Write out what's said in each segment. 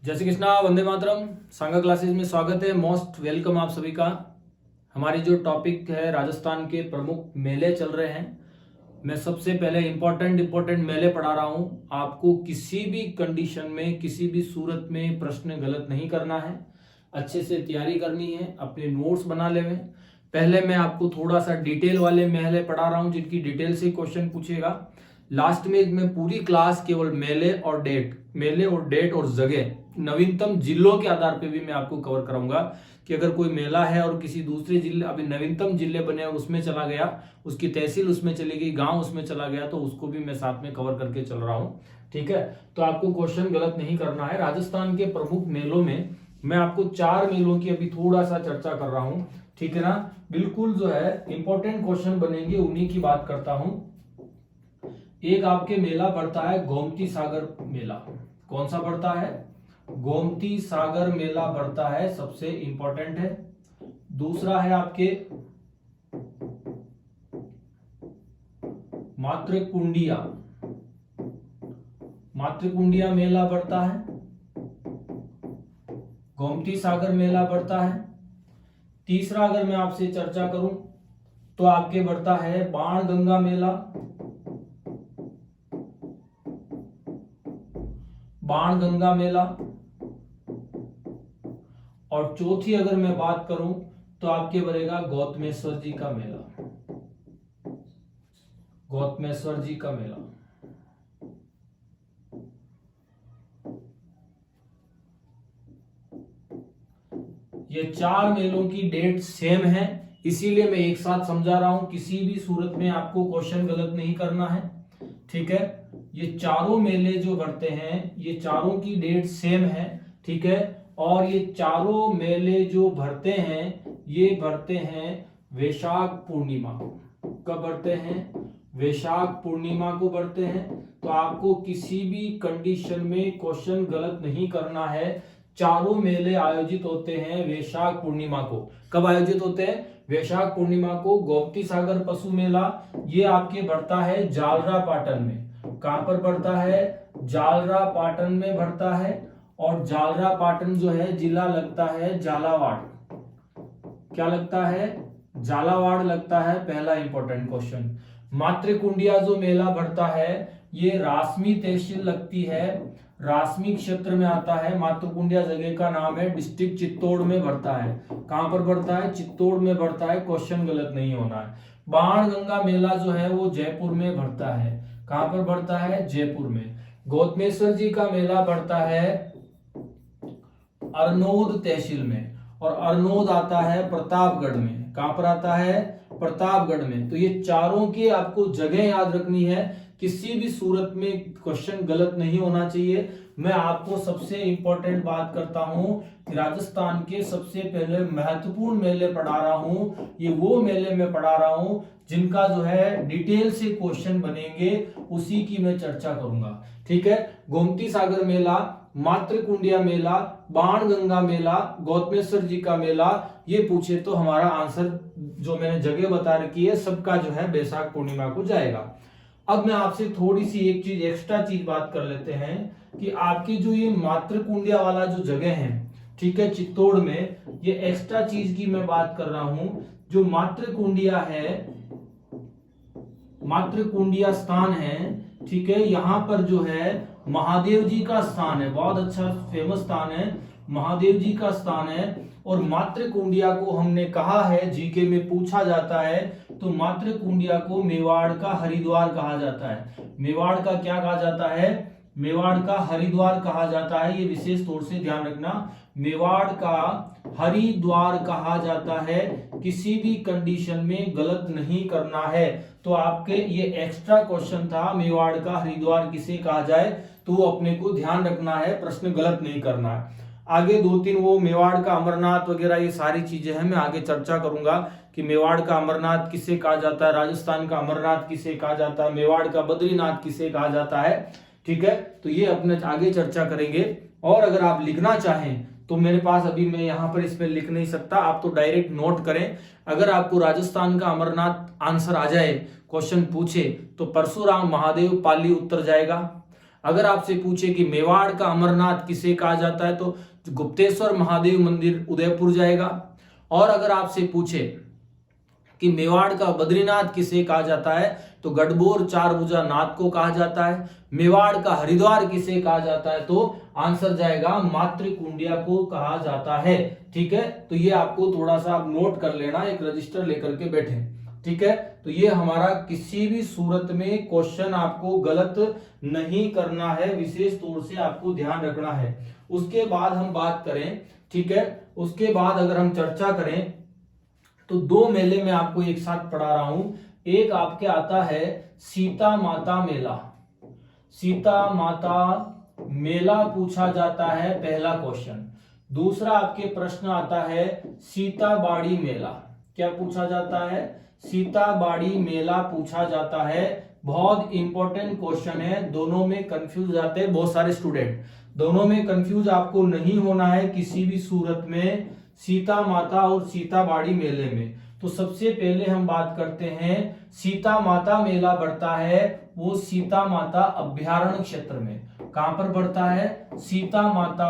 जय श्री कृष्णा, वंदे मातरम। सांगा क्लासेस में स्वागत है। मोस्ट वेलकम आप सभी का। हमारी जो टॉपिक है, राजस्थान के प्रमुख मेले चल रहे हैं। मैं सबसे पहले इंपॉर्टेंट मेले पढ़ा रहा हूं। आपको किसी भी कंडीशन में, किसी भी सूरत में प्रश्न गलत नहीं करना है, अच्छे से तैयारी करनी है, अपने नोट्स बना ले में। पहले मैं आपको थोड़ा सा डिटेल वाले मेले पढ़ा रहा हूं, जिनकी डिटेल से क्वेश्चन पूछेगा। लास्ट में मैं पूरी क्लास केवल मेले और डेट और जगह, नवीनतम जिलों के आधार पे भी मैं आपको कवर कराऊंगा कि अगर कोई मेला है और किसी दूसरे जिले, अभी नवीनतम जिले बने उसमें चला गया, उसकी तहसील उसमें चली गई, गांव उसमें चला गया, तो उसको भी मैं साथ में कवर करके चल रहा हूं। ठीक है, तो आपको क्वेश्चन गलत नहीं करना है। राजस्थान के प्रमुख मेलों में मैं आपको 4 मेलों की अभी थोड़ा सा चर्चा कर रहा हूं। ठीक है ना, बिल्कुल जो है इंपॉर्टेंट क्वेश्चन बनेंगे, उन्हीं की बात करता हूं। एक आपके मेला पड़ता है गोमती सागर मेला। कौन सा पड़ता है? गोमती सागर मेला पड़ता है, सबसे इंपॉर्टेंट है। दूसरा है आपके मातृकुंडिया मेला पड़ता है, गोमती सागर मेला पड़ता है। तीसरा अगर मैं आपसे चर्चा करूं तो आपके बढ़ता है बाणगंगा मेला, बाणगंगा मेला। और चौथी अगर मैं बात करूं तो आपके बढ़ेगा गौतमेश्वर जी का मेला, गौतमेश्वर जी का मेला। ये 4 मेलों की डेट सेम है, इसीलिए मैं एक साथ समझा रहा हूं। किसी भी सूरत में आपको क्वेश्चन गलत नहीं करना है। ठीक है, ये चारों मेले जो बढ़ते हैं, ये चारों की डेट सेम है। ठीक है, और ये चारों मेले जो भरते हैं, ये भरते हैं वैशाख पूर्णिमा को। कब भरते हैं? वैशाख पूर्णिमा को भरते हैं। तो आपको किसी भी कंडीशन में क्वेश्चन गलत नहीं करना है। चारों मेले आयोजित होते हैं वैशाख पूर्णिमा को। कब आयोजित होते हैं? वैशाख पूर्णिमा को। गोमती सागर पशु मेला ये आपके बढ़ता है जालरा पाटन में। कहां पर बढ़ता है? जालरा पाटन में बढ़ता है। और जालरा पाटन जो है जिला लगता है झालावाड़। क्या लगता है? झालावाड़ लगता है। पहला इंपॉर्टेंट क्वेश्चन। मातृकुंडिया जो मेला बढ़ता है ये रासमी तहसील लगती है, रासमी क्षेत्र में आता है। मातृकुंडिया जगह का नाम है, डिस्ट्रिक्ट चित्तौड़ में बढ़ता है। कहां पर बढ़ता है? चित्तौड़ में बढ़ता है। क्वेश्चन गलत नहीं होना है। बाणगंगा मेला जो है वो जयपुर में बढ़ता है। कहां पर बढ़ता है? जयपुर में। गौतमेश्वर जी का मेला बढ़ता है अरनोद तहसील में, और अरनोद आता है प्रतापगढ़ में। कहां पर आता है? प्रतापगढ़ में। तो ये चारों की आपको जगह याद रखनी है, किसी भी सूरत में क्वेश्चन गलत नहीं होना चाहिए। मैं आपको सबसे इंपॉर्टेंट बात करता हूं कि राजस्थान के सबसे पहले महत्वपूर्ण मेले पढ़ा रहा हूं। ये वो मेले में पढ़ा रहा हूं जिनका जो है डिटेल से क्वेश्चन बनेंगे, उसी की मैं चर्चा करूंगा। ठीक है, गोमती सागर मेला, मातृकुंडिया मेला, बाणगंगा मेला, गौतमेश्वर जी का मेला, ये पूछे तो हमारा आंसर जो मैंने जगह बता रखी है सबका जो है वैशाख पूर्णिमा को जाएगा। अब मैं आपसे थोड़ी सी एक चीज एक्स्ट्रा चीज बात कर लेते हैं कि आपकी जो ये मातृकुंडिया वाला जो जगह है, ठीक है, चित्तौड़ में, ये एक्स्ट्रा चीज की मैं बात कर रहा हूं। जो मातृकुंडिया है, मातृकुंडिया स्थान है, ठीक है, यहां पर जो है महादेव जी का स्थान है। बहुत अच्छा फेमस स्थान है, महादेव जी का स्थान है। और मातृकुंडिया को हमने कहा है, जीके में पूछा जाता है, तो मातृकुंडिया को मेवाड़ का हरिद्वार कहा जाता है। मेवाड़ का क्या कहा जाता है? मेवाड़ का हरिद्वार कहा जाता है। ये विशेष तौर से ध्यान रखना, मेवाड़ का हरिद्वार कहा जाता है। किसी भी कंडीशन में गलत नहीं करना है। तो आपके ये एक्स्ट्रा क्वेश्चन था, मेवाड़ का हरिद्वार किसे कहा जाए, तो अपने को ध्यान रखना है, प्रश्न गलत नहीं करना है। आगे 2-3 वो मेवाड़ का अमरनाथ वगैरह ये सारी चीजें हैं, मैं आगे चर्चा करूंगा कि मेवाड़ का अमरनाथ किसे कहा जाता है, राजस्थान का अमरनाथ किसे कहा जाता है, मेवाड़ का बद्रीनाथ किसे कहा जाता है। ठीक है, तो ये अपने आगे चर्चा करेंगे। और अगर आप लिखना चाहें तो मेरे पास अभी मैं यहाँ पर इसमें लिख नहीं सकता, आप तो डायरेक्ट नोट करें। अगर आपको राजस्थान का अमरनाथ आंसर आ जाए, क्वेश्चन पूछे, तो परशुराम महादेव पाली उत्तर जाएगा। अगर आपसे पूछे कि मेवाड़ का अमरनाथ किसे कहा जाता है तो गुप्तेश्वर महादेव मंदिर उदयपुर जाएगा। और अगर आपसे पूछे कि मेवाड़ का बद्रीनाथ किसे कहा जाता है तो गढ़बोर चारभुजा नाथ को कहा जाता है। मेवाड़ का हरिद्वार किसे कहा जाता है तो आंसर जाएगा मातृकुंडिया को कहा जाता है। ठीक है, तो ये आपको थोड़ा सा आप नोट कर लेना, एक रजिस्टर लेकर के बैठे। ठीक है, तो ये हमारा किसी भी सूरत में क्वेश्चन आपको गलत नहीं करना है, विशेष तौर से आपको ध्यान रखना है। उसके बाद हम बात करें, ठीक है, उसके बाद अगर हम चर्चा करें तो दो मेले में आपको एक साथ पढ़ा रहा हूं। एक आपके आता है सीता माता मेला। सीता माता मेला पूछा जाता है पहला क्वेश्चन। दूसरा आपके प्रश्न आता है सीता बाड़ी मेला। क्या पूछा जाता है? सीता बाड़ी मेला पूछा जाता है। बहुत इंपॉर्टेंट क्वेश्चन है, दोनों में कंफ्यूज जाते हैं बहुत सारे स्टूडेंट। दोनों में कंफ्यूज आपको नहीं होना है किसी भी सूरत में, सीता माता और सीता बाड़ी मेले में। तो सबसे पहले हम बात करते हैं सीता माता मेला बढ़ता है वो सीता माता अभ्यारण्य क्षेत्र में। कहां पर बढ़ता है? सीता माता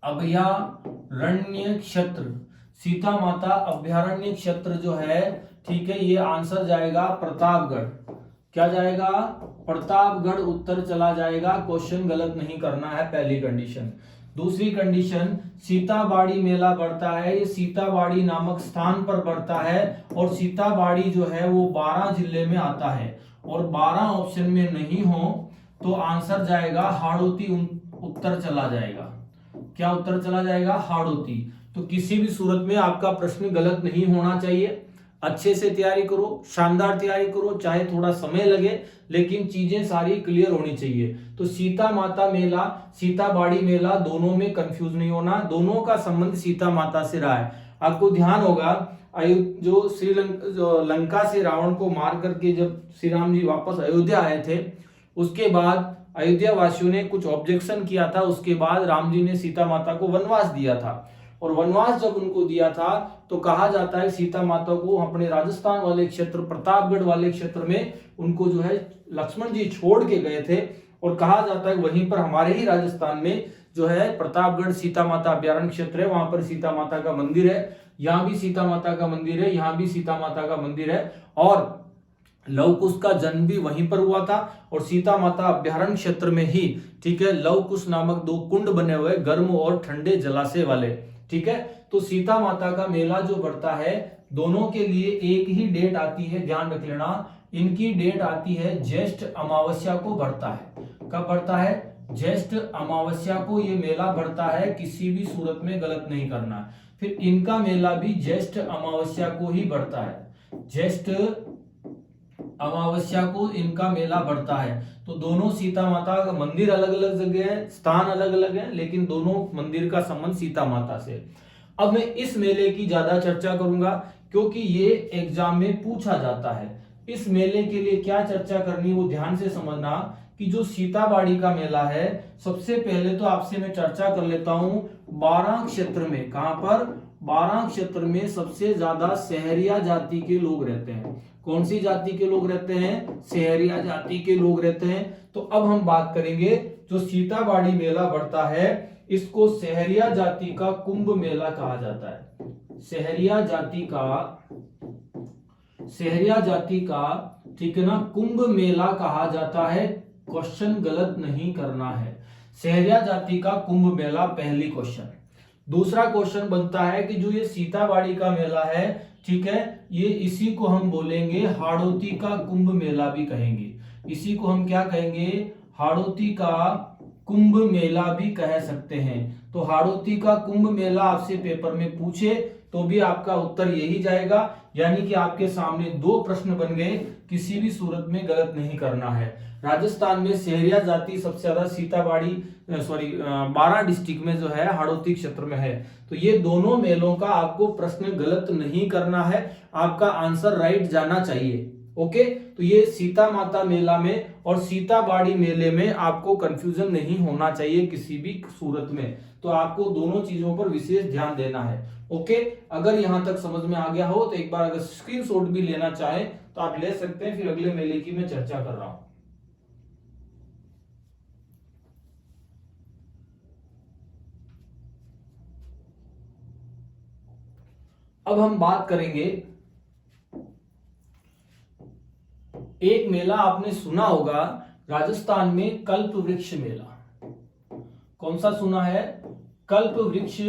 अभयारण्य क्षेत्र। सीता माता अभयारण्य क्षेत्र जो है, ठीक है, ये आंसर जाएगा प्रतापगढ़। क्या जाएगा? प्रतापगढ़ उत्तर चला जाएगा। क्वेश्चन गलत नहीं करना है, पहली कंडीशन। दूसरी कंडीशन, सीताबाड़ी मेला बढ़ता है, ये सीताबाड़ी नामक स्थान पर बढ़ता है और सीताबाड़ी जो है वो 12 जिले में आता है और 12 ऑप्शन में नहीं हो तो आंसर जाएगा हाड़ौती उत्तर चला जाएगा। क्या उत्तर चला जाएगा? हाड़ौती। तो किसी भी सूरत में आपका प्रश्न गलत नहीं होना चाहिए। अच्छे से तैयारी करो, शानदार तैयारी करो, चाहे थोड़ा समय लगे लेकिन चीजें सारी क्लियर होनी चाहिए। तो सीता माता मेला, सीता बाड़ी मेला, दोनों में कंफ्यूज नहीं होना, दोनों का संबंध सीता माता से रहा है। आपको ध्यान होगा जो जो लंका से रावण को मार करके जब श्री राम जी वापस अयोध्या आए थे, उसके बाद अयोध्या वासियों ने कुछ ऑब्जेक्शन किया था। उसके बाद राम जी ने सीता माता को वनवास दिया था और वनवास जब उनको दिया था तो कहा जाता है सीता माता को अपने राजस्थान वाले क्षेत्र, प्रतापगढ़ वाले क्षेत्र में उनको जो है लक्ष्मण जी छोड़ के गए थे और कहा जाता है वहीं पर हमारे ही राजस्थान में जो है प्रतापगढ़ सीता माता अभ्यारण्य क्षेत्र है, वहां पर सीता माता का मंदिर है। यहाँ भी सीता माता का मंदिर है, यहाँ भी सीता माता का मंदिर है और लव कुश का जन्म भी वहीं पर हुआ था और सीता माता अभ्यारण्य क्षेत्र में ही, ठीक है, लव कुश नामक 2 कुंड बने हुए गर्म और ठंडे जलाशय वाले। ठीक है, तो सीता माता का मेला जो बढ़ता है दोनों के लिए एक ही डेट आती है, ध्यान रख लेना। इनकी डेट आती है ज्येष्ठ अमावस्या को बढ़ता है। कब बढ़ता है? ज्येष्ठ अमावस्या को ये मेला बढ़ता है, किसी भी सूरत में गलत नहीं करना। फिर इनका मेला भी ज्येष्ठ अमावस्या को ही बढ़ता है। ज्येष्ठ अमावस्या को इनका मेला बढ़ता है। तो दोनों सीता माता का मंदिर अलग अलग जगह है, स्थान अलग अलग है, लेकिन दोनों मंदिर का संबंध सीता माता से। अब मैं इस मेले की ज्यादा चर्चा करूंगा क्योंकि ये एग्जाम में पूछा जाता है। इस मेले के लिए क्या चर्चा करनी वो ध्यान से समझना कि जो सीताबाड़ी का मेला है, सबसे पहले तो आपसे मैं चर्चा कर लेता हूं 12 क्षेत्र में। कहां पर? 12 क्षेत्र में सबसे ज्यादा सहरिया जाति के लोग रहते हैं। कौन सी जाति के लोग रहते हैं? सहरिया जाति के लोग रहते हैं। तो अब हम बात करेंगे जो सीताबाड़ी मेला बढ़ता है इसको सहरिया जाति का कुंभ मेला कहा जाता है। सहरिया जाति का ठीक है ना, कुंभ मेला कहा जाता है। क्वेश्चन गलत नहीं करना है। सहरिया जाति का कुंभ मेला, पहली क्वेश्चन। दूसरा क्वेश्चन बनता है कि जो ये सीताबाड़ी का मेला है, ठीक है, ये इसी को हम बोलेंगे हाड़ौती का कुंभ मेला भी कहेंगे। इसी को हम क्या कहेंगे? हाड़ौती का कुंभ मेला भी कह सकते हैं। तो हाड़ौती का कुंभ मेला आपसे पेपर में पूछे तो भी आपका उत्तर यही जाएगा, यानी कि आपके सामने 2 प्रश्न बन गए, किसी भी सूरत में गलत नहीं करना है। राजस्थान में सहरिया जाति सबसे ज्यादा सीताबाड़ी 12 डिस्ट्रिक्ट में जो है हाड़ौती क्षेत्र में है। तो ये दोनों मेलों का आपको प्रश्न गलत नहीं करना है, आपका आंसर राइट जाना चाहिए। ओके, तो ये सीता माता मेला में और सीताबाड़ी मेले में आपको कंफ्यूजन नहीं होना चाहिए किसी भी सूरत में। तो आपको दोनों चीजों पर विशेष ध्यान देना है। ओके, अगर यहां तक समझ में आ गया हो तो एक बार अगर स्क्रीनशॉट भी लेना चाहे तो आप ले सकते हैं, फिर अगले मेले की मैं चर्चा कर रहा हूं। अब हम बात करेंगे, एक मेला आपने सुना होगा राजस्थान में, कल्प वृक्ष मेला। कौन सा सुना है? कल्प वृक्ष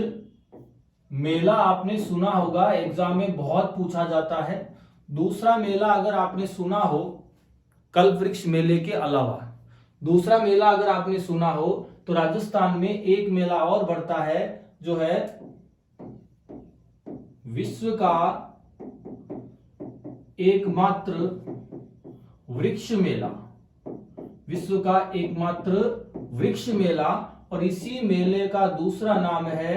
मेला आपने सुना होगा, एग्जाम में बहुत पूछा जाता है। दूसरा मेला अगर आपने सुना हो कल्प वृक्ष मेले के अलावा, दूसरा मेला अगर आपने सुना हो तो राजस्थान में एक मेला और बढ़ता है जो है विश्व का एकमात्र वृक्ष मेला। विश्व का एकमात्र वृक्ष मेला, और इसी मेले का दूसरा नाम है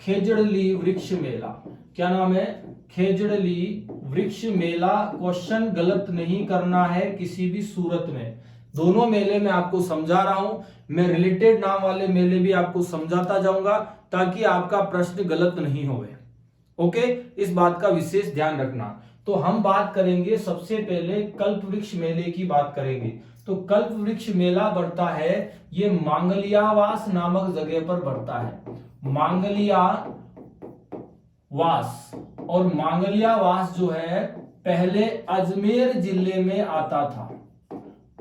खेजड़ली वृक्ष मेला। क्या नाम है? खेजड़ली वृक्ष मेला। क्वेश्चन गलत नहीं करना है किसी भी सूरत में। दोनों मेले में आपको समझा रहा हूं, मैं रिलेटेड नाम वाले मेले भी आपको समझाता जाऊंगा ताकि आपका प्रश्न गलत नहीं होवे। ओके, इस बात का विशेष ध्यान रखना। तो हम बात करेंगे, सबसे पहले कल्प वृक्ष मेले की बात करेंगे। तो कल्प वृक्ष मेला बढ़ता है, ये मांगलियावास नामक जगह पर बढ़ता है। मांगलियावास, और मांगलियावास जो है पहले अजमेर जिले में आता था।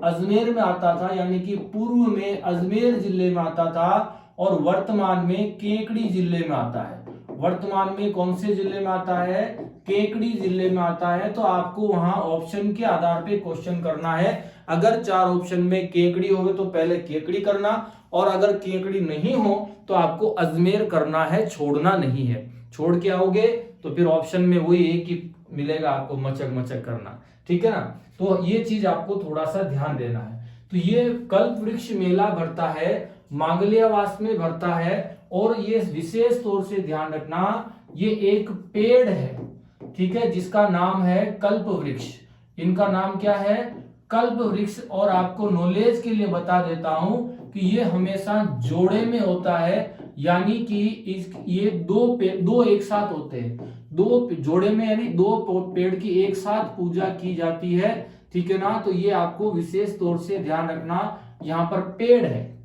अजमेर में आता था, यानी कि पूर्व में अजमेर जिले में आता था, और वर्तमान में केकड़ी जिले में आता है। वर्तमान में कौन से जिले में आता है? केकड़ी जिले में आता है। तो आपको वहां ऑप्शन के आधार पे क्वेश्चन करना है। अगर 4 ऑप्शन में केकड़ी हो तो पहले केकड़ी करना, और अगर केकड़ी नहीं हो तो आपको अजमेर करना है, छोड़ना नहीं है। छोड़ के आओगे तो फिर ऑप्शन में वही एक ही मिलेगा आपको, मचक मचक करना। ठीक है ना? तो ये चीज आपको थोड़ा सा ध्यान देना है। तो ये कल्प वृक्ष मेला भरता है, मांगलियावास में भरता है, और ये विशेष तौर से ध्यान रखना, ये एक पेड़ है, ठीक है, जिसका नाम है कल्प वृक्ष। इनका नाम क्या है? कल्प वृक्ष। और आपको नॉलेज के लिए बता देता हूं कि ये हमेशा जोड़े में होता है, यानी कि ये दो एक साथ होते हैं। दो जोड़े में, यानी 2 पेड़ की एक साथ पूजा की जाती है। ठीक है ना? तो ये आपको विशेष तौर से ध्यान रखना, यहाँ पर पेड़ है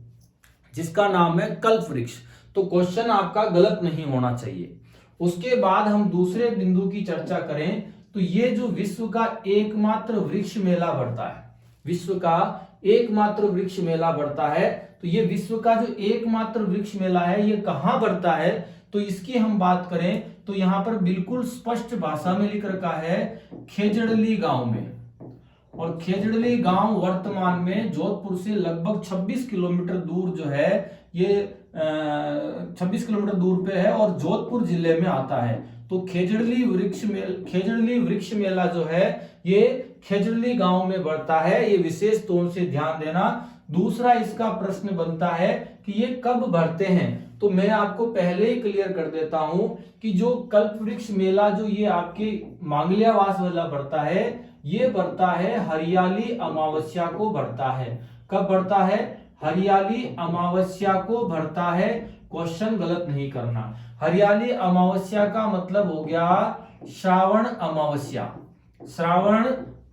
जिसका नाम है कल्प वृक्ष। तो क्वेश्चन आपका गलत नहीं होना चाहिए। उसके बाद हम दूसरे बिंदु की चर्चा करें, तो ये जो विश्व का एकमात्र वृक्ष मेला बढ़ता है, विश्व का एकमात्र वृक्ष मेला बढ़ता है, तो ये विश्व का जो एकमात्र वृक्ष मेला है ये कहां बढ़ता है? तो इसकी हम बात करें तो यहां पर बिल्कुल स्पष्ट भाषा में लिख रखा है खेजड़ली गांव में। और खेजड़ली गांव वर्तमान में जोधपुर से लगभग 26 किलोमीटर दूर जो है, ये 26 किलोमीटर दूर पे है और जोधपुर जिले में आता है। तो खेजड़ली वृक्ष मेला जो है ये खेजड़ली गांव में बढ़ता है, ये विशेष तौर से ध्यान देना। दूसरा इसका प्रश्न बनता है कि ये कब बढ़ते हैं, तो मैं आपको पहले ही क्लियर कर देता हूं कि जो कल्प वृक्ष मेला जो ये आपके मांगलियावास वाला बढ़ता है, ये बढ़ता है हरियाली अमावस्या को बढ़ता है। कब बढ़ता है? हरियाली अमावस्या को बढ़ता है। क्वेश्चन गलत नहीं करना। हरियाली अमावस्या का मतलब हो गया श्रावण अमावस्या। श्रावण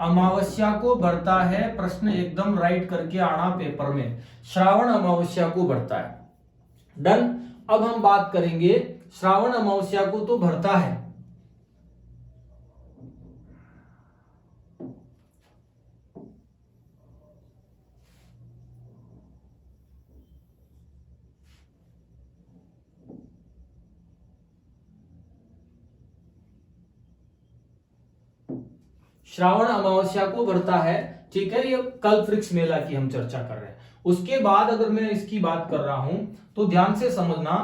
अमावस्या को बढ़ता है। प्रश्न एकदम राइट करके आना पेपर में, श्रावण अमावस्या को बढ़ता है। डन। अब हम बात करेंगे, श्रावण अमावस्या को तो बढ़ता है, श्रावण अमावस्या को बढ़ता है। ठीक है, ये कल्प वृक्ष मेला की हम चर्चा कर रहे हैं। उसके बाद अगर मैं इसकी बात कर रहा हूं तो ध्यान से समझना,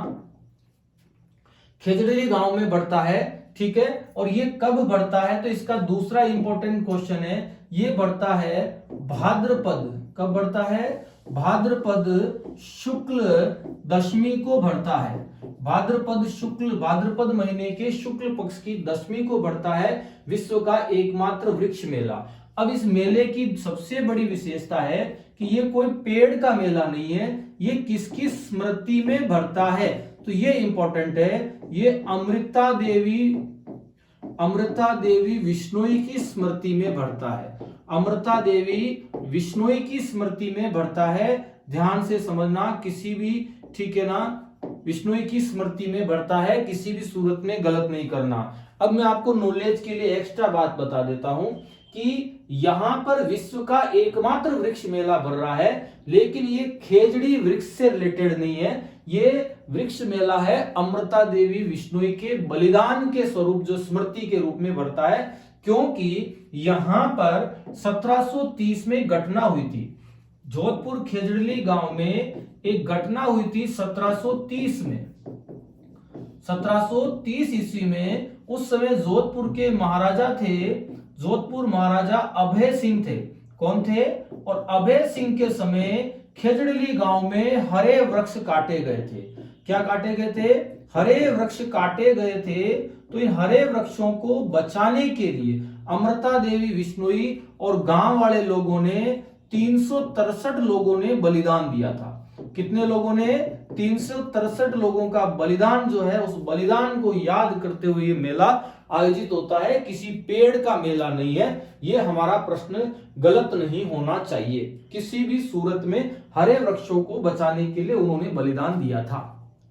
खेजड़ली गांव में बढ़ता है। ठीक है, और ये कब बढ़ता है? तो इसका दूसरा इंपॉर्टेंट क्वेश्चन है, ये बढ़ता है भाद्रपद। कब बढ़ता है? भाद्रपद शुक्ल दशमी को बढ़ता है। भाद्रपद महीने के शुक्ल पक्ष की दशमी को बढ़ता है विश्व का एकमात्र वृक्ष मेला। अब इस मेले की सबसे बड़ी विशेषता है कि ये कोई पेड़ का मेला नहीं है, ये किसकी स्मृति में बढ़ता है? तो ये इंपॉर्टेंट है, ये अमृता देवी विश्नोई की स्मृति में बढ़ता है। अमृता देवी विश्नोई की स्मृति में बढ़ता है। ध्यान से समझना, किसी भी, ठीक है ना, विश्नोई की स्मृति में बढ़ता है, किसी भी सूरत में गलत नहीं करना। अब मैं आपको नॉलेज के लिए एक्स्ट्रा बात बता देता हूं कि यहां पर विश्व का एकमात्र वृक्ष मेला भर रहा है, लेकिन ये खेजड़ी वृक्ष से रिलेटेड नहीं है। ये वृक्ष मेला है अमृता देवी विश्नोई के बलिदान के स्वरूप, जो स्मृति के रूप में भरता है, क्योंकि यहां पर 1730 में घटना हुई थी। जोधपुर खेजड़ली गांव में एक घटना हुई थी 1730 में। 1730 ईस्वी में उस समय जोधपुर के महाराजा थे, जोधपुर महाराजा अभय सिंह थे। कौन थे? और अभय सिंह के समय खेजड़ली गांव में हरे वृक्ष काटे गए थे। क्या काटे गए थे? हरे वृक्ष काटे गए थे। तो इन हरे वृक्षों को बचाने के लिए अमृता देवी विश्नोई और गांव वाले लोगों ने 363 लोगों ने बलिदान दिया था। कितने लोगों ने? 363 लोगों का बलिदान जो है, उस बलिदान को याद करते हुए ये मेला आयोजित होता है। किसी पेड़ का मेला नहीं है। ये हमारा प्रश्न गलत नहीं होना चाहिए। किसी भी सूरत में हरे वृक्षों को बचाने के लिए उन्होंने बलिदान दिया था।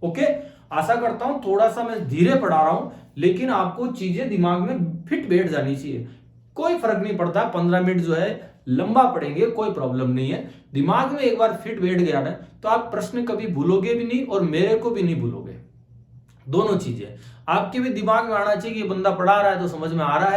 ओके, आशा करता हूं थोड़ा सा मैं धीरे पढ़ा रहा हूं, लेकिन आपको चीजें दिमाग में फिट बैठ जानी चाहिए। कोई फर्क नहीं पड़ता, 15 मिनट जो है लंबा पढ़ेंगे, कोई प्रॉब्लम नहीं है। दिमाग में एक बार फिट बैठ गया ना, तो आप प्रश्न कभी भूलोगे भी नहीं और मेरे को भी नहीं भूलोगे। दोनों चीजें आपके भी दिमाग में आना चाहिए कि ये बंदा पढ़ा रहा है तो समझ में आ रहा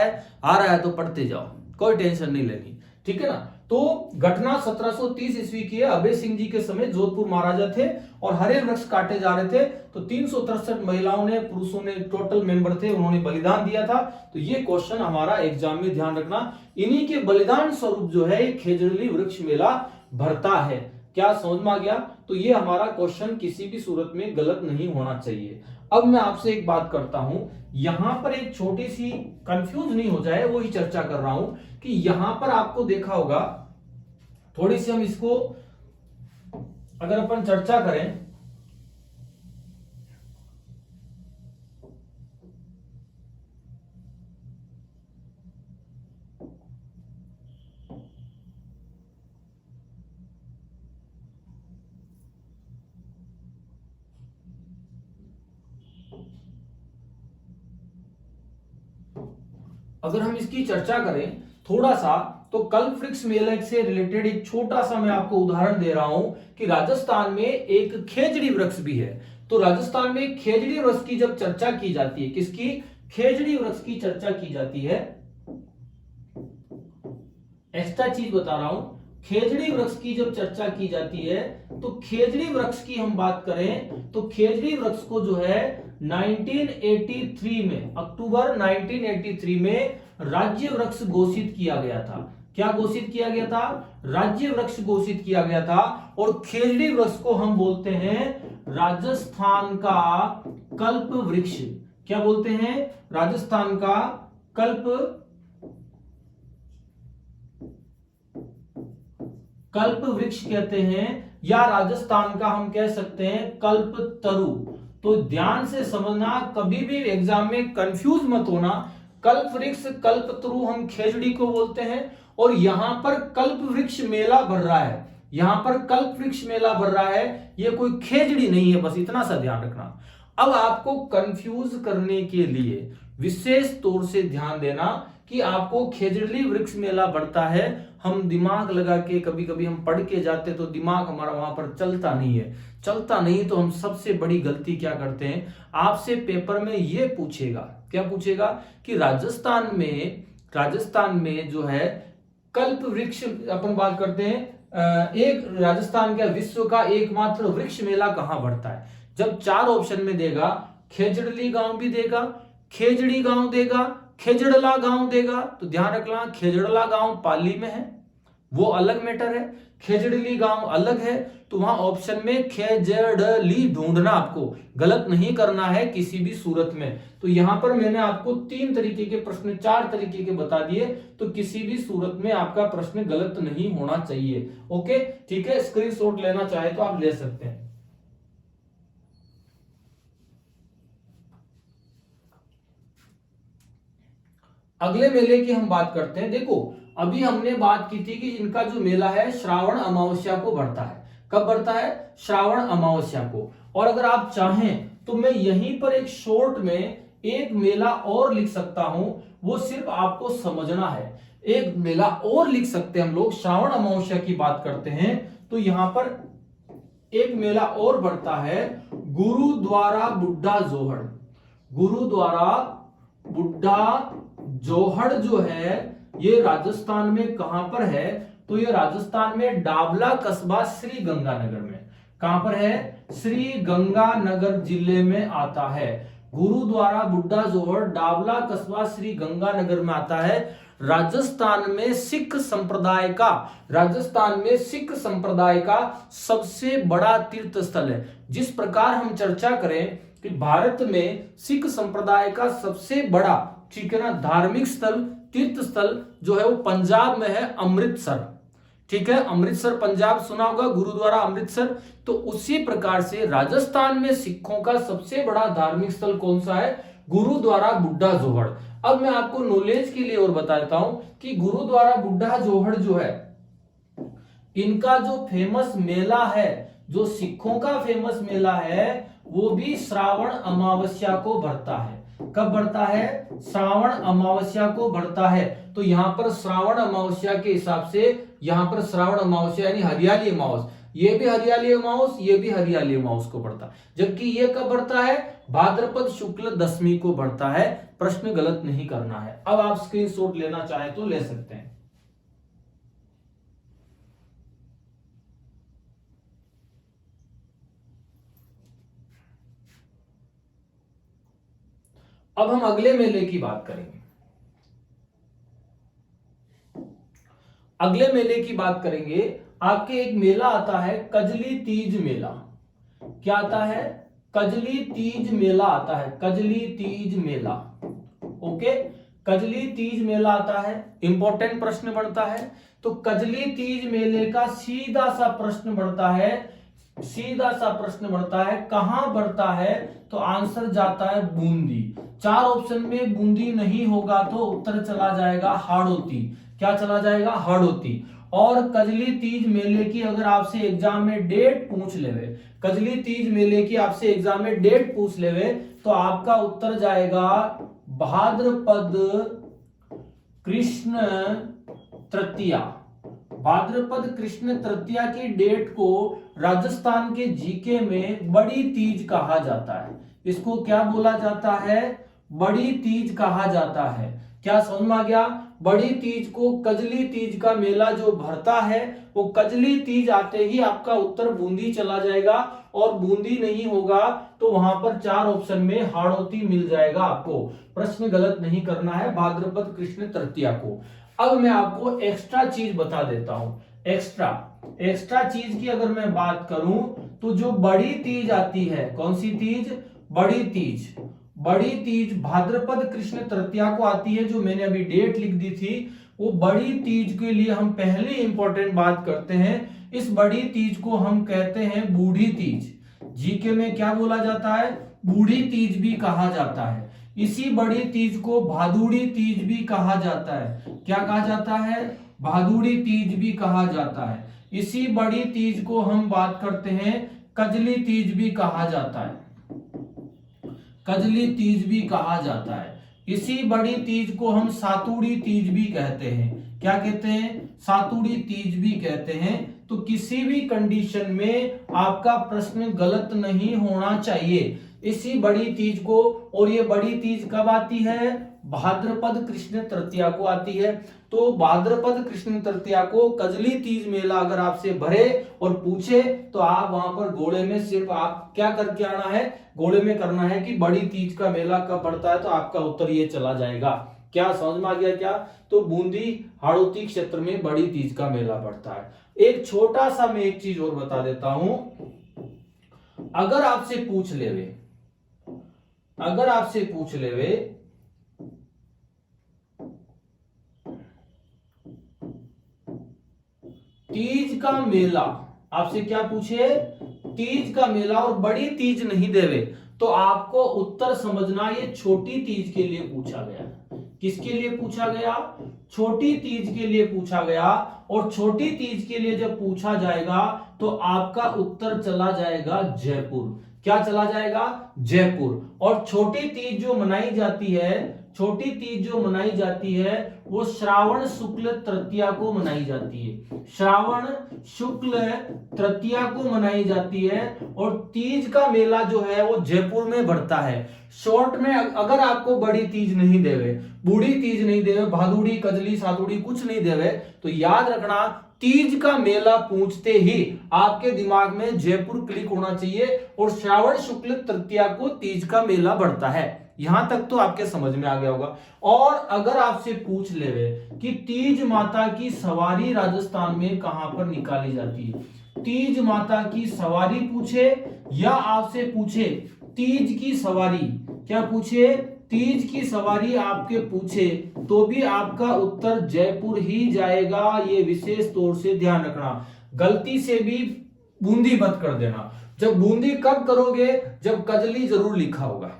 है तो पढ़ते जाओ, कोई टेंशन नहीं लेनी, ठीक है ना। तो घटना 1730 ईस्वी की है। अभय सिंह जी के समय जोधपुर महाराजा थे और हरे वृक्ष काटे जा रहे थे, तो 363 महिलाओं ने, पुरुषों ने, टोटल मेंबर थे, उन्होंने बलिदान दिया था। तो ये क्वेश्चन हमारा एग्जाम में ध्यान रखना। इन्हीं के बलिदान स्वरूप जो है खेजड़ली वृक्ष मेला भरता है। क्या समझ में आ गया? तो ये हमारा क्वेश्चन किसी भी सूरत में गलत नहीं होना चाहिए। अब मैं आपसे एक बात करता हूं, यहां पर एक छोटी सी कंफ्यूज नहीं हो जाए, वो ही चर्चा कर रहा हूं कि यहां पर आपको देखा होगा, थोड़ी सी हम इसको अगर अपन चर्चा करें, अगर हम इसकी चर्चा करें थोड़ा सा, तो कल्प वृक्ष मेले से रिलेटेड एक छोटा सा मैं आपको उदाहरण दे रहा हूं कि राजस्थान में एक खेजड़ी वृक्ष भी है। तो राजस्थान में खेजड़ी वृक्ष की जब चर्चा की जाती है, किसकी? खेजड़ी वृक्ष की चर्चा की जाती है। एक्स्ट्रा चीज बता रहा हूं, खेजड़ी वृक्ष की जब चर्चा की जाती है, तो खेजड़ी वृक्ष की हम बात करें तो खेजड़ी वृक्ष को जो है 1983 में, अक्टूबर 1983 में राज्य वृक्ष घोषित किया गया था। क्या घोषित किया गया था? राज्य वृक्ष घोषित किया गया था। और खेजड़ी वृक्ष को हम बोलते हैं राजस्थान का कल्प वृक्ष। क्या बोलते हैं? राजस्थान का कल्प वृक्ष कहते हैं, या राजस्थान का हम कह सकते हैं कल्प तरु। तो ध्यान से समझना, कभी भी एग्जाम में कंफ्यूज मत होना। कल्प वृक्ष, कल्प तरु हम खेजड़ी को बोलते हैं, और यहां पर कल्प वृक्ष मेला भर रहा है। यहां पर कल्प वृक्ष मेला भर रहा है, ये कोई खेजड़ी नहीं है, बस इतना सा ध्यान रखना। अब आपको कंफ्यूज करने के लिए विशेष तौर से ध्यान देना कि आपको खेजड़ी वृक्ष मेला बढ़ता है। हम दिमाग लगा के कभी कभी हम पढ़ के जाते तो दिमाग हमारा वहां पर चलता नहीं है। चलता नहीं तो हम सबसे बड़ी गलती क्या करते हैं, आपसे पेपर में ये पूछेगा, क्या पूछेगा कि राजस्थान में जो है कल्प वृक्ष, अपन बात करते हैं एक राजस्थान का विश्व का एकमात्र वृक्ष मेला कहां बढ़ता है। जब 4 ऑप्शन में देगा, खेजड़ली गांव भी देगा, खेजड़ी गांव देगा, खेजड़ला गांव देगा, तो ध्यान रखना खेजड़ला गांव पाली में है, वो अलग मैटर है। खेजड़ली गांव अलग है, तो वहां ऑप्शन में खेजड़ली ढूंढना, आपको गलत नहीं करना है किसी भी सूरत में। तो यहां पर मैंने आपको 3 तरीके के प्रश्न, 4 तरीके के बता दिए, तो किसी भी सूरत में आपका प्रश्न गलत नहीं होना चाहिए। ओके, ठीक है। स्क्रीनशॉट लेना चाहे तो आप ले सकते हैं। अगले मेले की हम बात करते हैं। देखो, अभी हमने बात की थी कि इनका जो मेला है श्रावण अमावस्या को बढ़ता है। कब बढ़ता है? श्रावण अमावस्या को। और अगर आप चाहें तो मैं यहीं पर एक शॉर्ट में एक मेला और लिख सकता हूं, वो सिर्फ आपको समझना है। एक मेला और लिख सकते हैं हम लोग, श्रावण अमावस्या की बात करते हैं तो यहां पर एक मेला और बढ़ता है, गुरुद्वारा बुड्ढा जोहड़। गुरुद्वारा बुड्ढा जोहड़ जो है ये राजस्थान में कहां पर है? तो ये राजस्थान में डाबला कस्बा श्री गंगानगर में। कहां पर है? श्री गंगानगर जिले में आता है। गुरुद्वारा बुड्ढा जोहड़ डाबला कस्बा श्री गंगानगर में आता है। राजस्थान में सिख संप्रदाय का सबसे बड़ा तीर्थ स्थल है। जिस प्रकार हम चर्चा करें कि भारत में सिख संप्रदाय का सबसे बड़ा, ठीक है ना, धार्मिक स्थल, तीर्थ स्थल जो है वो पंजाब में है, अमृतसर। ठीक है, अमृतसर पंजाब सुना होगा, गुरुद्वारा अमृतसर। तो उसी प्रकार से राजस्थान में सिखों का सबसे बड़ा धार्मिक स्थल कौन सा है? गुरुद्वारा बुड्ढा जोहड़। अब मैं आपको नॉलेज के लिए और बता देता हूं कि गुरुद्वारा बुड्ढा जोहड़ जो है, इनका जो फेमस मेला है, जो सिखों का फेमस मेला है, वो भी श्रावण अमावस्या को बढ़ता है। कब बढ़ता है? श्रावण अमावस्या को बढ़ता है। तो यहां पर श्रावण अमावस्या के हिसाब से, यहां पर श्रावण अमावस्या यानी हरियाली अमावस, ये भी हरियाली अमावस, ये भी हरियाली अमावस को बढ़ता है। जबकि ये कब बढ़ता है? भाद्रपद शुक्ल दशमी को बढ़ता है। प्रश्न गलत नहीं करना है। अब आप स्क्रीनशॉट लेना चाहे तो ले सकते हैं। अब हम अगले मेले की बात करेंगे। अगले मेले की बात करेंगे, आपके एक मेला आता है कजली तीज मेला। क्या आता है? कजली तीज मेला आता है। कजली तीज मेला, ओके, कजली तीज मेला आता है। इंपॉर्टेंट प्रश्न बनता है। तो कजली तीज मेले का सीधा सा प्रश्न बढ़ता है, कहां बढ़ता है? तो आंसर जाता है बूंदी। 4 ऑप्शन में बूंदी नहीं होगा तो उत्तर चला जाएगा हाड़ौती। क्या चला जाएगा? हाड़ौती। और कजली तीज मेले की अगर आपसे एग्जाम में डेट पूछ लेवे, कजली तीज मेले की आपसे एग्जाम में डेट पूछ लेवे, तो आपका उत्तर जाएगा भाद्रपद कृष्ण तृतीया। भाद्रपद कृष्ण तृतीया की डेट को राजस्थान के जीके में बड़ी तीज कहा जाता है। इसको क्या बोला जाता है? बड़ी तीज कहा जाता है। क्या समझ में आ गया? बड़ी तीज को, कजली तीज का मेला जो भरता है, वो कजली तीज आते ही आपका उत्तर बूंदी चला जाएगा। और बूंदी नहीं होगा तो वहां पर 4 ऑप्शन में हाड़ौती मिल जाएगा आपको। प्रश्न गलत नहीं करना है, भाद्रपद कृष्ण तृतीया को। अब मैं आपको एक्स्ट्रा चीज बता देता हूं। एक्स्ट्रा चीज की अगर मैं बात करूं तो जो बड़ी तीज आती है, कौन सी तीज? बड़ी तीज भाद्रपद कृष्ण तृतीया को आती है। जो मैंने अभी डेट लिख दी थी, वो बड़ी तीज के लिए हम पहले इंपॉर्टेंट बात करते हैं। इस बड़ी तीज को हम कहते हैं बूढ़ी तीज। जीके में क्या बोला जाता है? बूढ़ी तीज भी कहा जाता है। इसी बड़ी तीज को भादुड़ी तीज भी कहा जाता है। क्या कहा जाता है? भादुड़ी तीज भी कहा जाता है। इसी बड़ी तीज को हम बात करते हैं कजली तीज भी कहा जाता है। कजली तीज भी कहा जाता है। इसी बड़ी तीज को हम सातुड़ी तीज भी कहते हैं। क्या कहते हैं? सातुड़ी तीज भी कहते हैं। तो किसी भी कंडीशन में आपका प्रश्न गलत नहीं होना चाहिए। इसी बड़ी तीज को, और ये बड़ी तीज कब आती है? भाद्रपद कृष्ण तृतीया को आती है। तो भाद्रपद कृष्ण तृतीया को कजली तीज मेला अगर आपसे भरे और पूछे तो आप वहां पर घोड़े में सिर्फ आप क्या करके आना है? घोड़े में करना है कि बड़ी तीज का मेला कब पड़ता है, तो आपका उत्तर ये चला जाएगा। क्या समझ में आ गया? क्या तो बूंदी हाड़ौती क्षेत्र में बड़ी तीज का मेला पड़ता है। एक छोटा सा मैं एक चीज और बता देता हूं। अगर आपसे पूछ लेवे तीज का मेला, आपसे क्या पूछे? तीज का मेला और बड़ी तीज नहीं देवे, तो आपको उत्तर समझना ये छोटी तीज के लिए पूछा गया। किसके लिए पूछा गया? छोटी तीज के लिए पूछा गया, और छोटी तीज के लिए जब पूछा जाएगा तो आपका उत्तर चला जाएगा जयपुर। क्या चला जाएगा? जयपुर। और छोटी तीज जो मनाई जाती है, छोटी तीज जो मनाई जाती है वो श्रावण शुक्ल तृतीया को मनाई जाती है। श्रावण शुक्ल तृतीया को मनाई जाती है, और तीज का मेला जो है वो जयपुर में बढ़ता है। शॉर्ट में अगर आपको बड़ी तीज नहीं देवे, बूढ़ी तीज नहीं देवे, भादुड़ी कजली सादुड़ी कुछ नहीं देवे, तो याद रखना तीज का मेला पूछते ही आपके दिमाग में जयपुर क्लिक होना चाहिए, और श्रावण शुक्ल तृतीया को तीज का मेला बढ़ता है। यहां तक तो आपके समझ में आ गया होगा। और अगर आपसे पूछ लेवे कि तीज माता की सवारी राजस्थान में कहां पर निकाली जाती है, तीज माता की सवारी पूछे या आपसे पूछे तीज की सवारी, क्या पूछे? तीज की सवारी आपके पूछे, तो भी आपका उत्तर जयपुर ही जाएगा। ये विशेष तौर से ध्यान रखना, गलती से भी बूंदी मत कर देना। जब बूंदी कब करोगे? जब कजली जरूर लिखा होगा।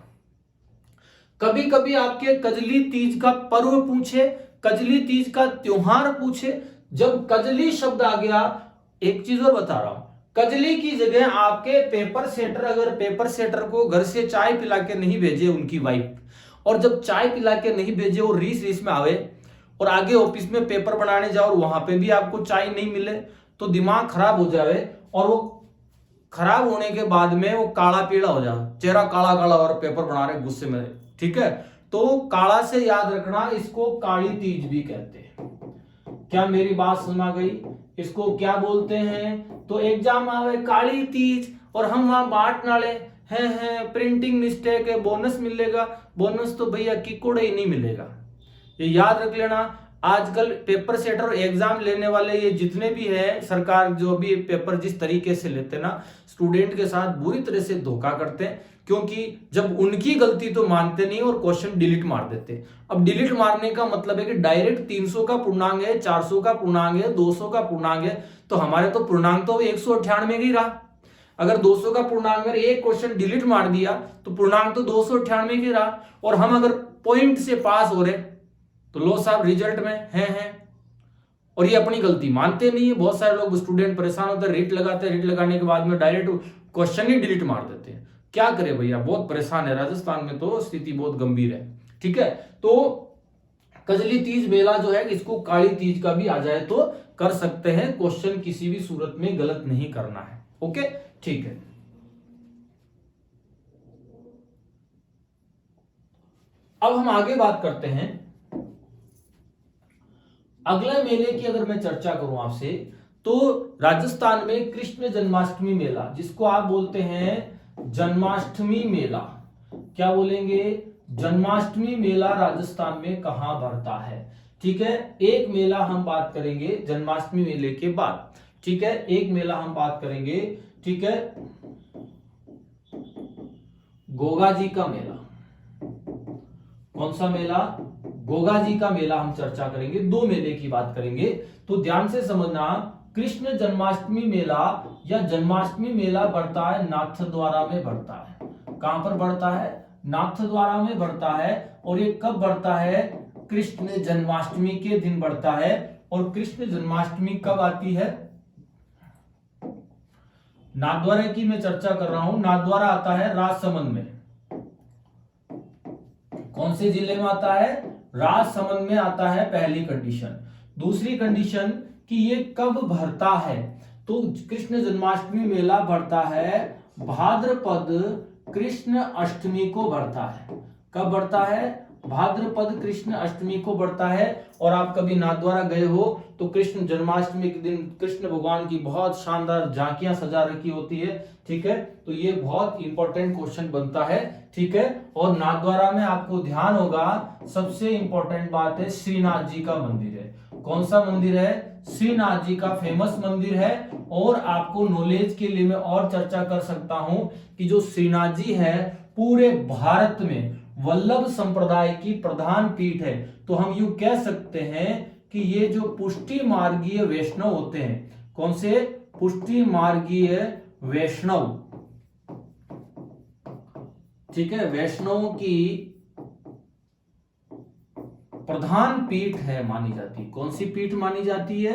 कभी कभी आपके कजली तीज का पर्व पूछे, कजली तीज का त्योहार पूछे। जब कजली शब्द आ गया, एक चीज और बता रहा हूं, कजली की जगह आपके पेपर सेटर, अगर पेपर सेटर को घर से चाय पिला के नहीं भेजे उनकी वाइफ, और जब चाय पिला के नहीं भेजे और रीस रीस में आवे और आगे ऑफिस में पेपर बनाने जाओ और वहां पे भी आपको चाय नहीं मिले, तो दिमाग खराब हो जावे, और वो खराब होने के बाद में वो काला पीला हो जाए, चेहरा काला काला और पेपर बना रहे गुस्से में। ठीक है, तो काला से याद रखना, इसको काली तीज भी कहते हैं। क्या मेरी बात समझ आ गई? इसको क्या बोलते हैं? तो एग्जाम आवे काली तीज और हम वहां बांट नाले हैं प्रिंटिंग मिस्टेक है, बोनस मिलेगा। बोनस तो भैया किकोड़े ही नहीं मिलेगा, ये याद रख लेना। आजकल पेपर सेटर और एग्जाम लेने वाले ये जितने भी है, सरकार जो भी पेपर जिस तरीके से लेते ना, स्टूडेंट के साथ बुरी तरह से धोखा करते हैं, क्योंकि जब उनकी गलती तो मानते नहीं और क्वेश्चन डिलीट मार देते। अब डिलीट मारने का मतलब है कि डायरेक्ट 300 का पूर्णांक है, 400 का पूर्णांक है, 200 का पूर्णांक है, तो हमारे तो पूर्णांक तो 198 ही रहा। अगर 200 का पूर्णांक में एक क्वेश्चन डिलीट मार दिया तो पूर्णांक तो 298 ही रहा, और हम अगर पॉइंट से पास हो रहे तो लो साहब रिजल्ट में हैं। और ये अपनी गलती मानते नहीं है। बहुत सारे लोग स्टूडेंट परेशान होते हैं, रीट लगाते हैं, रीट लगाने के बाद में डायरेक्ट क्वेश्चन ही डिलीट मार देते हैं। क्या करे भैया, बहुत परेशान है राजस्थान में, तो स्थिति बहुत गंभीर है। ठीक है, तो कजली तीज मेला जो है, इसको काली तीज का भी आ जाए तो कर सकते हैं, क्वेश्चन किसी भी सूरत में गलत नहीं करना है। ओके, ठीक है। अब हम आगे बात करते हैं अगले मेले की। अगर मैं चर्चा करूं आपसे, तो राजस्थान में कृष्ण जन्माष्टमी मेला, जिसको आप बोलते हैं जन्माष्टमी मेला, क्या बोलेंगे? जन्माष्टमी मेला राजस्थान में कहां भरता है? ठीक है, एक मेला हम बात करेंगे जन्माष्टमी मेले के बाद। ठीक है, एक मेला हम बात करेंगे। ठीक है, गोगा जी का मेला। कौन सा मेला? गोगा जी का मेला हम चर्चा करेंगे। दो मेले की बात करेंगे, तो ध्यान से समझना। कृष्ण जन्माष्टमी मेला या जन्माष्टमी मेला बढ़ता है नाथद्वारा में बढ़ता है। कहां पर बढ़ता है? नाथद्वारा में बढ़ता है। और ये कब बढ़ता है? कृष्ण जन्माष्टमी के दिन बढ़ता है। और कृष्ण जन्माष्टमी कब आती है? नाथद्वारा की मैं चर्चा कर रहा हूं। नाथद्वारा आता है राजसमंद में। कौन से जिले में आता है? राजसमंद में आता है, पहली कंडीशन। दूसरी कंडीशन कि ये कब भरता है, तो कृष्ण जन्माष्टमी मेला भरता है भाद्रपद कृष्ण अष्टमी को भरता है। कब भरता है? भाद्रपद कृष्ण अष्टमी को बढ़ता है। और आप कभी नाथद्वारा गए हो तो कृष्ण जन्माष्टमी के दिन कृष्ण भगवान की बहुत शानदार झांकियां सजा रखी होती है। ठीक है, तो ये बहुत इंपॉर्टेंट क्वेश्चन बनता है। ठीक है, और नाथद्वारा में आपको ध्यान होगा, सबसे इंपॉर्टेंट बात है श्रीनाथ जी का मंदिर है। कौन सा मंदिर है? श्रीनाथ जी का फेमस मंदिर है। और आपको नॉलेज के लिए मैं और चर्चा कर सकता हूं कि जो श्रीनाथ जी है पूरे भारत में वल्लभ संप्रदाय की प्रधान पीठ है। तो हम यूं कह सकते हैं कि ये जो पुष्टि मार्गीय वैष्णव होते हैं, कौन से? पुष्टि मार्गीय वैष्णव। ठीक है, वैष्णव की प्रधान पीठ है मानी जाती है। कौन सी पीठ मानी जाती है?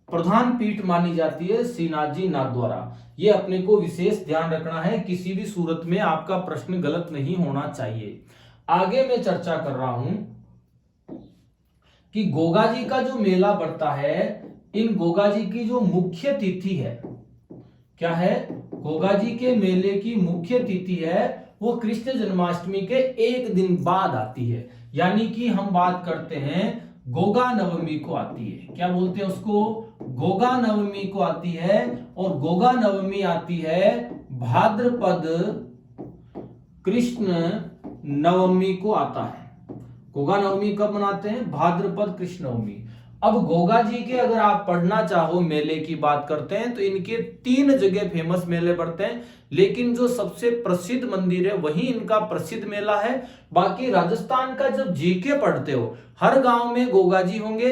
प्रधान पीठ मानी जाती है श्रीनाथ जी नाथद्वारा। ये अपने को विशेष ध्यान रखना है, किसी भी सूरत में आपका प्रश्न गलत नहीं होना चाहिए। आगे मैं चर्चा कर रहा हूं कि गोगा जी का जो मेला बढ़ता है, इन गोगा जी की जो मुख्य तिथि है, क्या है? गोगा जी के मेले की मुख्य तिथि है वो कृष्ण जन्माष्टमी के एक दिन बाद आती है, यानी कि हम बात करते हैं गोगा नवमी को आती है। क्या बोलते हैं उसको? गोगा नवमी को आती है। और गोगा नवमी आती है भाद्रपद कृष्ण नवमी को आता है। गोगा नवमी कब मनाते हैं? भाद्रपद कृष्ण नवमी। अब गोगा जी के अगर आप पढ़ना चाहो मेले की बात करते हैं तो इनके 3 जगह फेमस मेले पड़ते हैं, लेकिन जो सबसे प्रसिद्ध मंदिर है वही इनका प्रसिद्ध मेला है। बाकी राजस्थान का जब जीके पढ़ते हो, हर गांव में गोगा जी होंगे,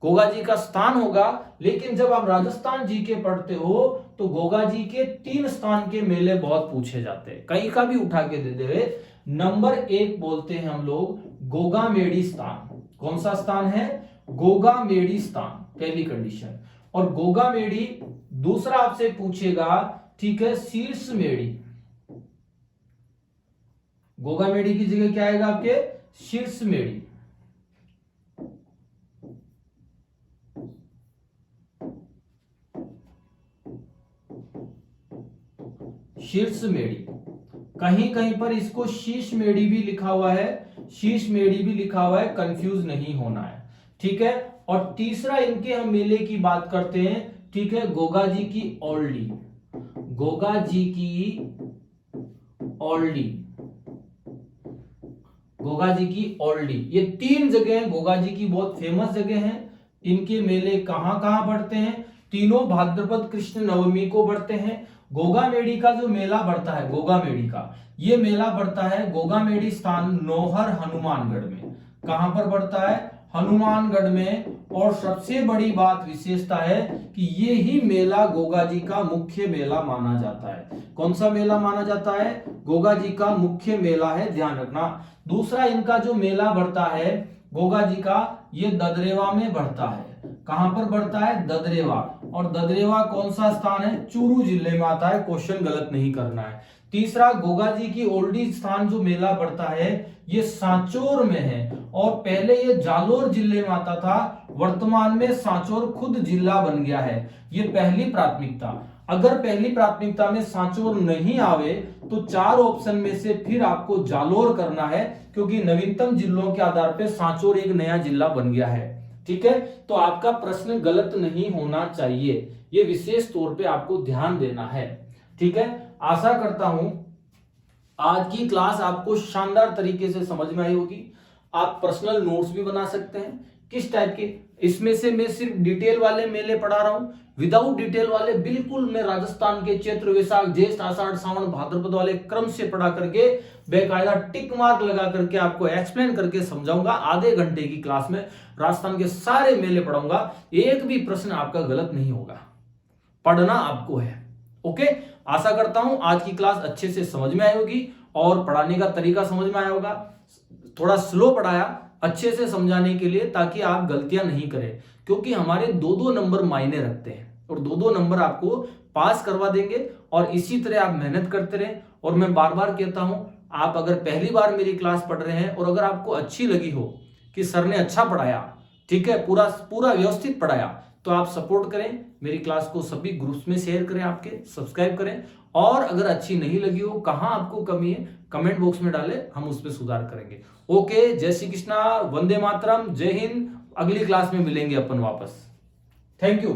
गोगा जी का स्थान होगा, लेकिन जब आप राजस्थान जीके पढ़ते हो तो गोगा जी के 3 स्थान के मेले बहुत पूछे जाते हैं, कहीं का भी उठा के दे दे। नंबर 1 बोलते हैं हम लोग गोगा मेड़ी स्थान। कौन सा स्थान है? गोगा मेड़ी स्थान, पहली कंडीशन। और गोगा मेड़ी दूसरा आपसे पूछेगा, ठीक है, शीर्ष मेड़ी। गोगा मेड़ी की जगह क्या आएगा आपके? शीर्ष मेड़ी। शीर्ष मेड़ी, कहीं कहीं पर इसको शीश मेड़ी भी लिखा हुआ है, शीश मेड़ी भी लिखा हुआ है, कंफ्यूज नहीं होना है, ठीक है। और तीसरा इनके हम मेले की बात करते हैं, ठीक है, गोगा जी की औल्डी। गोगा जी की औल्डी, गोगा जी की औल्डी, ये 3 जगह गोगा जी की बहुत फेमस जगह हैं। इनके मेले कहां कहां बढ़ते हैं? तीनों भाद्रपद कृष्ण नवमी को बढ़ते हैं। गोगा मेड़ी का जो मेला बढ़ता है, गोगा मेड़ी का ये मेला बढ़ता है गोगा मेड़ी स्थान नौहर हनुमानगढ़ में। कहां पर बढ़ता है? हनुमानगढ़ में। और सबसे बड़ी बात विशेषता है कि ये ही मेला गोगा जी का मुख्य मेला माना जाता है। कौन सा मेला माना जाता है? गोगा जी का मुख्य मेला है, ध्यान रखना। दूसरा इनका जो मेला बढ़ता है गोगा जी का, ये ददरेवा में बढ़ता है। कहां पर बढ़ता है? ददरेवा। और ददरेवा कौन सा स्थान है? चूरू जिले में आता है, क्वेश्चन गलत नहीं करना है। तीसरा गोगा जी की ओल्डी स्थान जो मेला बढ़ता है ये सांचौर में है, और पहले ये जालोर जिले में आता था, वर्तमान में सांचौर खुद जिला बन गया है। ये पहली प्राथमिकता। अगर पहली प्राथमिकता में सांचौर नहीं आवे तो 4 ऑप्शन में से फिर आपको जालोर करना है, क्योंकि नवीनतम जिलों के आधार पर सांचौर एक नया जिला बन गया है, ठीक है। तो आपका प्रश्न गलत नहीं होना चाहिए, ये विशेष तौर पे आपको ध्यान देना है, ठीक है। आशा करता हूं आज की क्लास आपको शानदार तरीके से समझ में आई होगी। आप पर्सनल नोट्स भी बना सकते हैं। किस टाइप के? इसमें से मैं सिर्फ डिटेल वाले मेले पढ़ा रहा हूं, विदाउट डिटेल वाले बिल्कुल मैं राजस्थान के चैत्र वैशाख ज्येष्ठ आषाढ़ सावन भाद्रपद वाले क्रम से पढ़ा करके बेकायदा टिक मार्क लगा करके आपको एक्सप्लेन करके समझाऊंगा। आधे घंटे की क्लास में राजस्थान के सारे मेले पढ़ाऊंगा, एक भी प्रश्न आपका गलत नहीं होगा। पढ़ना आपको है, ओके। आशा करता हूं आज की क्लास अच्छे से समझ में आई होगी और पढ़ाने का तरीका समझ में आया होगा। थोड़ा स्लो पढ़ाया अच्छे से समझाने के लिए, ताकि आप गलतियां नहीं करें, क्योंकि हमारे 2-2 नंबर मायने रखते हैं और 2-2 नंबर आपको पास करवा देंगे। और इसी तरह आप मेहनत करते रहें। और मैं बार बार कहता हूं, आप अगर पहली बार मेरी क्लास पढ़ रहे हैं और अगर आपको अच्छी लगी हो कि सर ने अच्छा पढ़ाया, ठीक है, पूरा व्यवस्थित पढ़ाया, तो आप सपोर्ट करें मेरी क्लास को, सभी ग्रुप्स में शेयर करें, आपके सब्सक्राइब करें। और अगर अच्छी नहीं लगी हो, कहां आपको कमी है, कमेंट बॉक्स में डालें, हम उस पर सुधार करेंगे। ओके, जय श्री कृष्णा, वंदे मातरम, जय हिंद। अगली क्लास में मिलेंगे अपन वापस। Thank you.